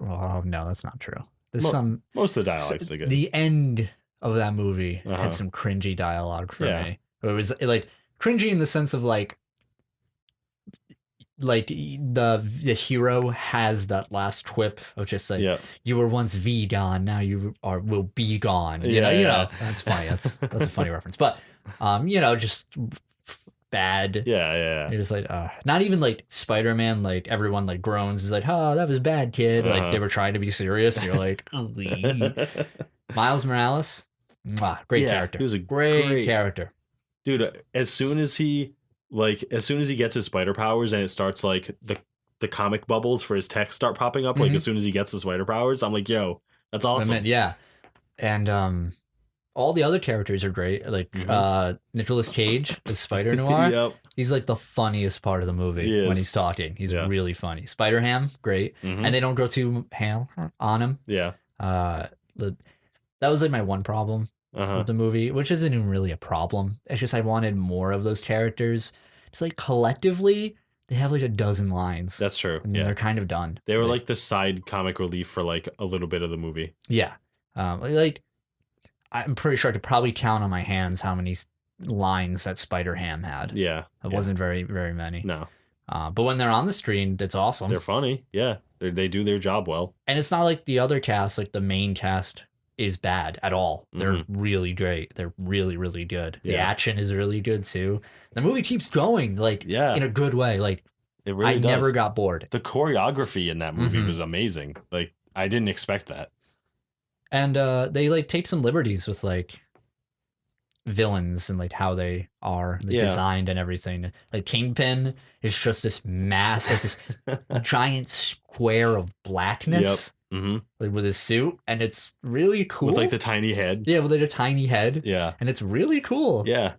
Oh no, that's not true. There's most of the dialogue's good. The end of that movie had some cringy dialogue for me. It was like cringy in the sense of like the hero has that last quip of just like you were once V gone, now you will be gone. You know that's funny. That's a funny reference. But just bad. Yeah. You're just like not even like Spider-Man, like everyone like groans is like, oh, that was bad, kid. Like they were trying to be serious, and you're like, Miles Morales, great character. He was a great character. Dude, as soon as he gets his spider powers and it starts like the comic bubbles for his text start popping up, like as soon as he gets the spider powers, I'm like, yo, that's awesome. And all the other characters are great. Like Nicolas Cage as Spider Noir. Yep. He's like the funniest part of the movie when he's talking. He's really funny. Spider-Ham, great. And they don't go too ham on him. Yeah. That was like my one problem with the movie, which isn't even really a problem. It's just I wanted more of those characters. It's like collectively they have like a dozen lines. That's true. And they're kind of done. They were like the side comic relief for like a little bit of the movie. Yeah. Like I'm pretty sure I could probably count on my hands how many lines that Spider-Ham had. Yeah. It wasn't very, very many. No. But when they're on the screen, it's awesome. They're funny. Yeah. They do their job well. And it's not like the other cast, like the main cast is bad at all. They're really great. They're really, really good. The action is really good too. The movie keeps going like in a good way. Like it really I never got bored. The choreography in that movie was amazing. Like I didn't expect that. And they like take some liberties with like villains and like how they are designed and everything. Like Kingpin is just this mass, like this giant square of blackness. Like with his suit, and it's really cool. With like the tiny head. Yeah, with like a tiny head. Yeah. And it's really cool. Yeah.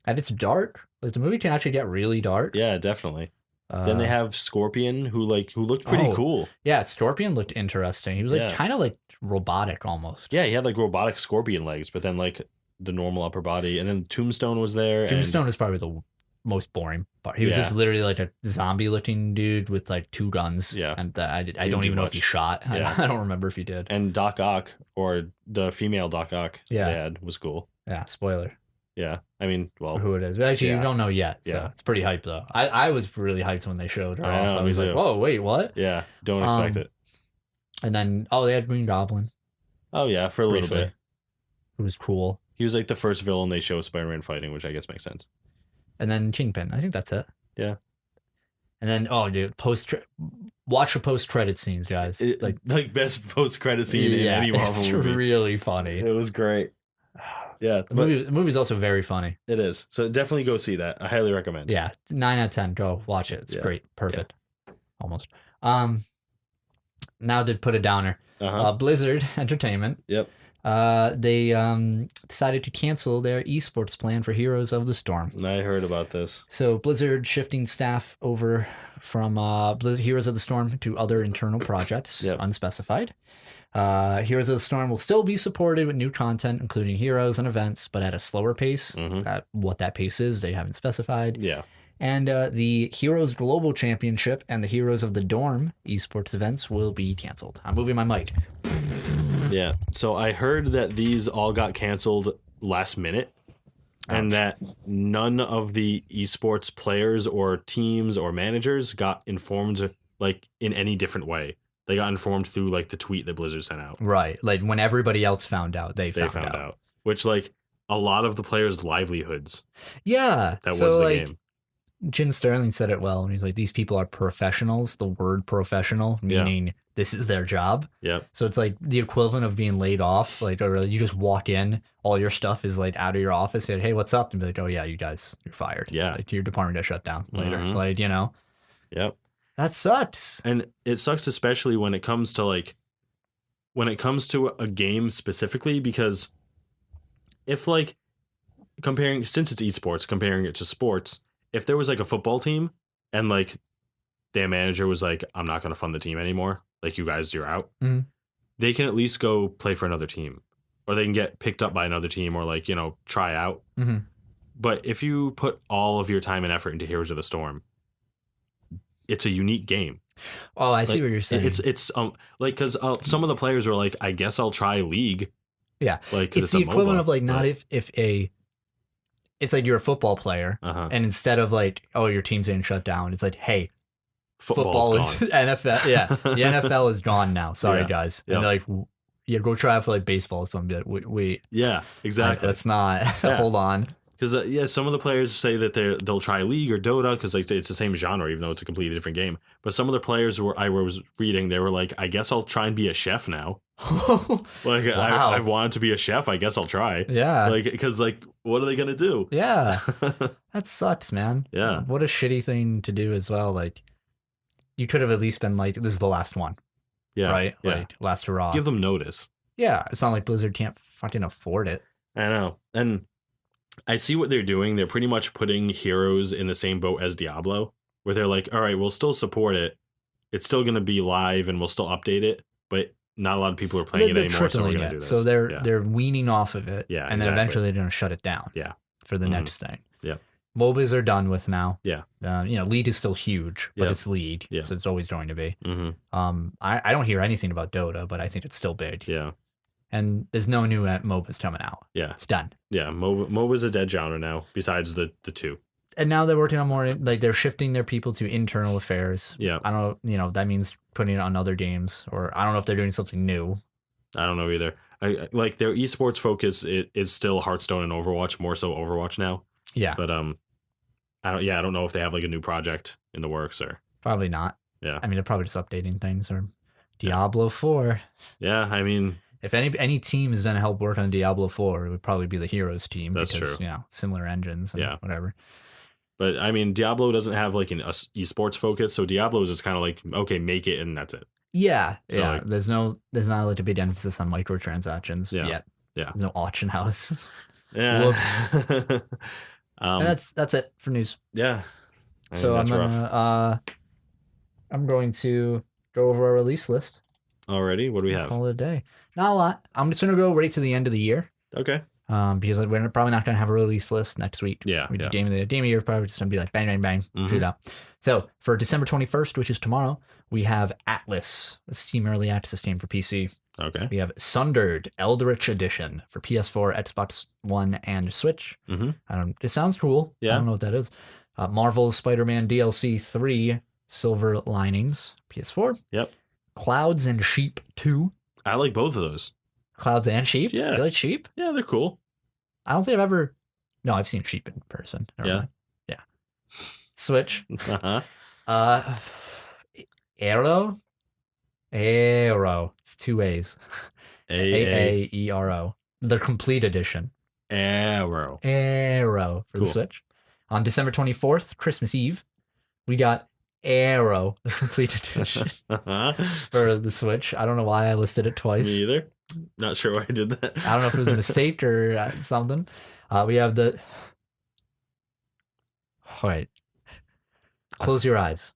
And it's dark. Like the movie can actually get really dark. Yeah, definitely. Then they have Scorpion, who looked pretty cool. Yeah, Scorpion looked interesting. He was kind of like robotic almost. Yeah, he had like robotic scorpion legs, but then like the normal upper body. And then Tombstone was there. Tombstone is probably the most boring part. He was just literally like a zombie-looking dude with like 2 guns. Yeah, and I don't even know if he shot. Yeah. I don't remember if he did. And Doc Ock, or the female Doc Ock they had, was cool. Yeah, spoiler. Yeah, I mean, well, for who it is. But actually, you don't know yet. So it's pretty hype though. I was really hyped when they showed her off. I was like, whoa, wait, what? Yeah, don't expect it. And then they had Green Goblin. Oh yeah, for a little bit. It was cool. He was like the first villain they show Spider-Man fighting, which I guess makes sense. And then Kingpin. I think that's it. Yeah. And then dude, watch the post-credit scenes, guys. Like best post-credit scene in any Marvel movie. It's really funny. It was great. Yeah, the movie's also very funny. It is. So definitely go see that. I highly recommend. Yeah, 9 out of 10. Go watch it. It's great. Perfect. Yeah. Almost. Now they'd put a downer. Blizzard Entertainment. Yep. They decided to cancel their esports plan for Heroes of the Storm. I heard about this. So Blizzard shifting staff over from Heroes of the Storm to other internal projects, unspecified. Heroes of the Storm will still be supported with new content, including heroes and events, but at a slower pace. What that pace is, they haven't specified. Yeah. And the Heroes Global Championship and the Heroes of the Dorm esports events will be canceled. I'm moving my mic. Yeah. So I heard that these all got canceled last minute. Ouch. And that none of the esports players or teams or managers got informed like in any different way. They got informed through like the tweet that Blizzard sent out. Right. Like when everybody else found out, they found out. Which like a lot of the players' livelihoods. Yeah. That was the game. Jim Sterling said it well. And he's like, these people are professionals. The word professional, meaning this is their job. Yeah. So it's like the equivalent of being laid off. Like, or you just walk in, all your stuff is like out of your office. And, hey, what's up? And be like, oh yeah, you guys, you're fired. Yeah. Like your department got shut down later. Like, you know. Yep. That sucks. And it sucks especially when it comes to a game specifically, because if like since it's esports, comparing it to sports, if there was like a football team and like their manager was like, I'm not going to fund the team anymore, like you guys, you're out, they can at least go play for another team, or they can get picked up by another team, or like, you know, try out. But if you put all of your time and effort into Heroes of the Storm, it's a unique game. Oh, I see what you're saying. It's like, because some of the players were like, I guess I'll try League. Yeah, like it's the equivalent of like not if it's like you're a football player, and instead of like, oh, your team's getting shut down, it's like, hey, football is NFL. Yeah, the NFL is gone now. Sorry, guys. And they're like, yeah, go try out for like baseball or something. Like, wait. Yeah, exactly. That's not. Hold on. Because some of the players say that they'll try League or Dota because like it's the same genre, even though it's a completely different game. But some of the players I was reading, they were like, I guess I'll try and be a chef now. Like wow. I've wanted to be a chef. I guess I'll try. Yeah. Like because like what are they gonna do? Yeah. That sucks, man. Yeah. What a shitty thing to do as well. Like you could have at least been like, this is the last one. Yeah. Right. Yeah. Like last hurrah. Give them notice. Yeah. It's not like Blizzard can't fucking afford it. I know. And I see what they're doing. They're pretty much putting Heroes in the same boat as Diablo, where they're like, all right, we'll still support it. It's still going to be live and we'll still update it, but not a lot of people are playing it anymore, so we're going to do this. So they're weaning off of it, and then eventually they're going to shut it down. Yeah, for the next thing. Yeah, MOBAs are done with now. Yeah, League is still huge, but it's League, so it's always going to be. I don't hear anything about Dota, but I think it's still big. Yeah. And there's no new MOBAs coming out. Yeah. It's done. Yeah, MOBA's a dead genre now, besides the two. And now they're working on more, like they're shifting their people to internal affairs. Yeah. I don't know, that means putting it on other games, or I don't know if they're doing something new. I don't know either. I like their esports focus is still Hearthstone and Overwatch, more so Overwatch now. Yeah. But I don't know if they have like a new project in the works or. Probably not. Yeah. I mean, they're probably just updating things, or Diablo 4. Yeah, I mean, if any team is going to help work on Diablo 4, it would probably be the Heroes team. That's because, true. Similar engines and whatever. But I mean, Diablo doesn't have like an esports focus, so Diablo is just kind of like, okay, make it and that's it. Yeah, so yeah. Like, there's not like a big emphasis on microtransactions yet. Yeah. There's no auction house. Yeah. Whoops. And that's it for news. Yeah. So I'm going to go over our release list. Already? What do we have? Call it a day. Not a lot. I'm just going to go right to the end of the year. Okay. Because we're probably not going to have a release list next week. Yeah. We do game of the year, probably just going to be like bang, bang, bang, shoot out. So for December 21st, which is tomorrow, we have Atlas, a Steam Early Access game for PC. Okay. We have Sundered Eldritch Edition for PS4, Xbox One, and Switch. It sounds cool. Yeah. I don't know what that is. Marvel's Spider-Man DLC 3, Silver Linings, PS4. Yep. Clouds and Sheep 2. I like both of those. Clouds and Sheep? Yeah. You like sheep? Yeah, they're cool. I don't think I've ever... No, I've seen sheep in person. Yeah. Yeah. Switch. Uh-huh. Arrow? It's 2 A's. AAERO. The complete edition. Arrow For the Switch. On December 24th, Christmas Eve, we got Arrow, the complete edition for the Switch. I don't know why I listed it twice. Me either. Not sure why I did that. I don't know if it was a mistake or something. We have the... All right. Close your eyes.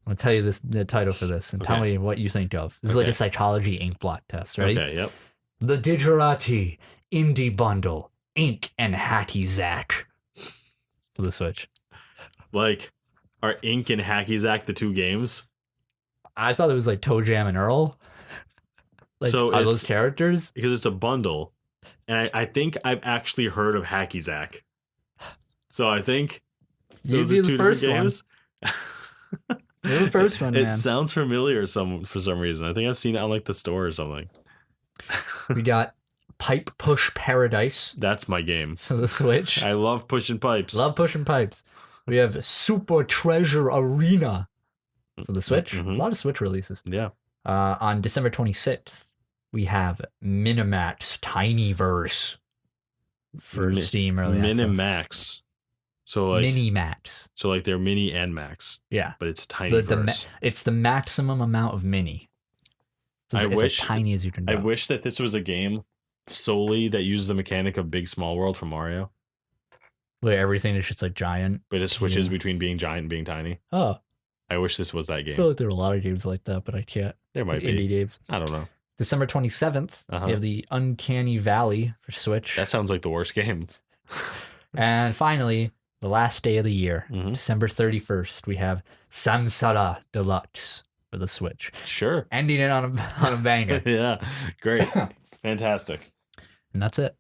I'm going to tell you the title for this and tell me what you think of. This is like a psychology ink blot test, right? Okay, yep. The Digerati Indie Bundle, Ink and Hacky Zack for the Switch. Like, are Ink and Hacky Zack the two games? I thought it was like Toe Jam and Earl. Like, so are those characters? Because it's a bundle. And I think I've actually heard of Hacky Zack. So I think those are two different games. You're the first one, man. It sounds familiar for some reason. I think I've seen it on like the store or something. We got Pipe Push Paradise. That's my game. For the Switch. I love pushing pipes. Love pushing pipes. We have Super Treasure Arena for the Switch. A lot of Switch releases. Yeah. On December 26th, we have Minimax Tinyverse for Steam Early Access. Minimax. So like Minimax. So like they're mini and max. Yeah. But it's Tinyverse. It's the maximum amount of mini. So it's as tiny as you can go. I wish that this was a game solely that uses the mechanic of Big Small World from Mario. Where everything is just like giant. But it switches between being giant and being tiny. Oh. I wish this was that game. I feel like there are a lot of games like that, but I can't. There might be. Indie games. I don't know. December 27th, we have the Uncanny Valley for Switch. That sounds like the worst game. And finally, the last day of the year, December 31st, we have Samsara Deluxe for the Switch. Sure. Ending it on a banger. Yeah. Great. Fantastic. And that's it.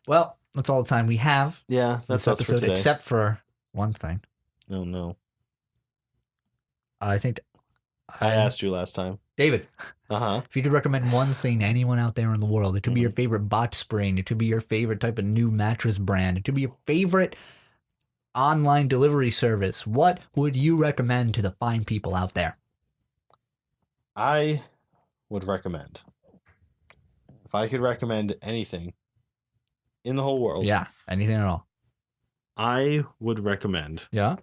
Well, that's all the time we have. Yeah, that's us for today. Except for one thing. Oh, no. I think I asked you last time. David, if you could recommend one thing to anyone out there in the world, it could be your favorite box spring, it could be your favorite type of new mattress brand, it could be your favorite online delivery service, what would you recommend to the fine people out there? I would recommend, if I could recommend anything in the whole world. Yeah, anything at all. I would recommend. Yeah?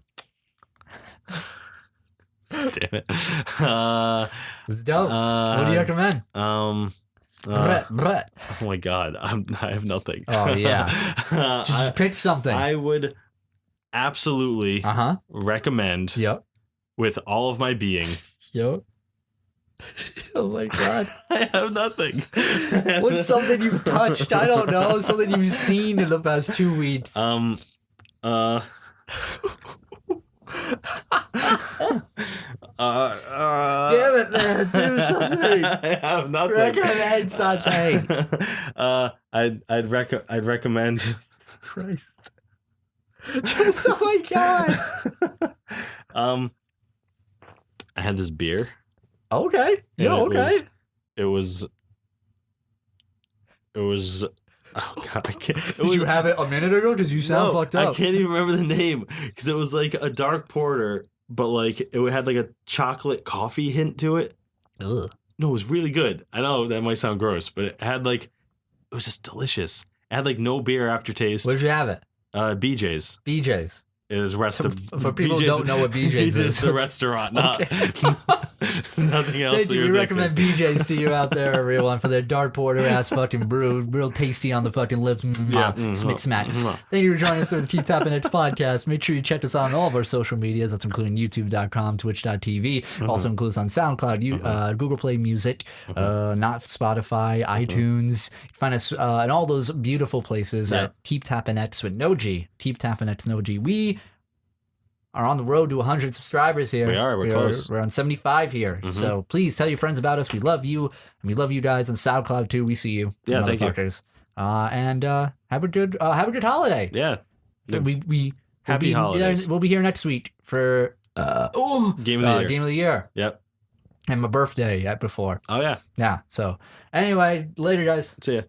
Damn it. It's dope. What do you recommend? Brett. Oh my God. I have nothing. Oh, yeah. Just pick something. I would absolutely recommend with all of my being. Yep. Oh my God. I have nothing. What's something you've touched? I don't know. Something you've seen in the past 2 weeks. Damn it, man. Do something. I have nothing. Recommend something. I'd recommend. Christ. Oh my God. I had this beer. Okay. Yeah, okay. It was oh God, I can't. Did you have it a minute ago? Because you sound fucked up. I can't even remember the name because it was like a dark porter, but like it had like a chocolate coffee hint to it. Ugh. No, it was really good. I know that might sound gross, but it had like, it was just delicious. It had like no beer aftertaste. Where'd you have it? BJ's. BJ's. It was For people who don't know what BJ's is. It's the restaurant, not. Okay. Nothing else. Thank you. We recommend BJ's to you out there, everyone, for their Dark Porter ass fucking brew. Real tasty on the fucking lips. Smit smack. Thank you for joining us on the Keep Tappin X podcast. Make sure you check us out on all of our social medias. That's including youtube.com, twitch.tv. Also includes on SoundCloud, Google Play Music, not Spotify, iTunes. Find us in all those beautiful places at Keep Tappin X with no G. Keep Tappin X, no G. We are on the road to 100 subscribers here. We are. We're close. We're on 75 here. So please tell your friends about us. We love you. And we love you guys on SoundCloud too. We see you. Yeah, thank you. And have a good holiday. Yeah. Happy holidays. We'll be here next week for Game of the Year. Yep. And my birthday before. Oh, yeah. Yeah. So anyway, later, guys. See ya.